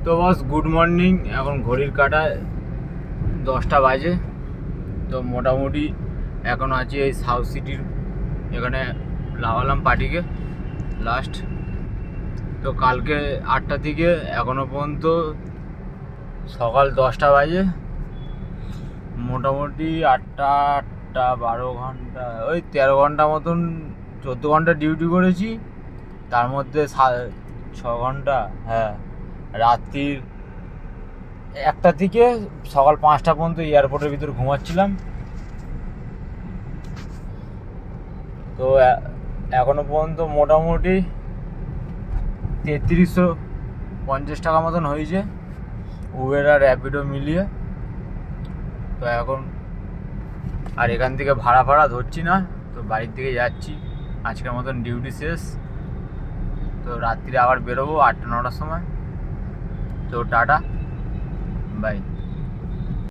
তো বস good morning. এখন ঘড়ির কাঁটায় 10টা বাজে। তো মোটামুটি এখন আছি এই সাউথ সিটির এখানে, লাগালাম পার্টিকে লাস্ট। তো কালকে 8টা থেকে এখনো পর্যন্ত সকাল 10টা বাজে, মোটামুটি 8টা 12 ঘন্টা, ওই 13 ঘন্টা মতন, 14 ঘন্টা ডিউটি করেছি। তার মধ্যে 6 ঘন্টা, হ্যাঁ, রাত্রির 1টা থেকে সকাল 5টা পর্যন্ত এয়ারপোর্টের ভিতরে ঘুমাচ্ছিলাম। তো এখনো পর্যন্ত মোটামুটি 3350 টাকা মতন হয়েছে, উবের আর র্যাপিডো মিলিয়ে। তো এখন আর এখান থেকে ভাড়া ধরছি না, তো বাড়ির দিকে যাচ্ছি। আজকের মতন ডিউটি শেষ। তো রাত্রিরে আবার বেরোবো 8টা 9টার সময়। তো টাটা, বাই।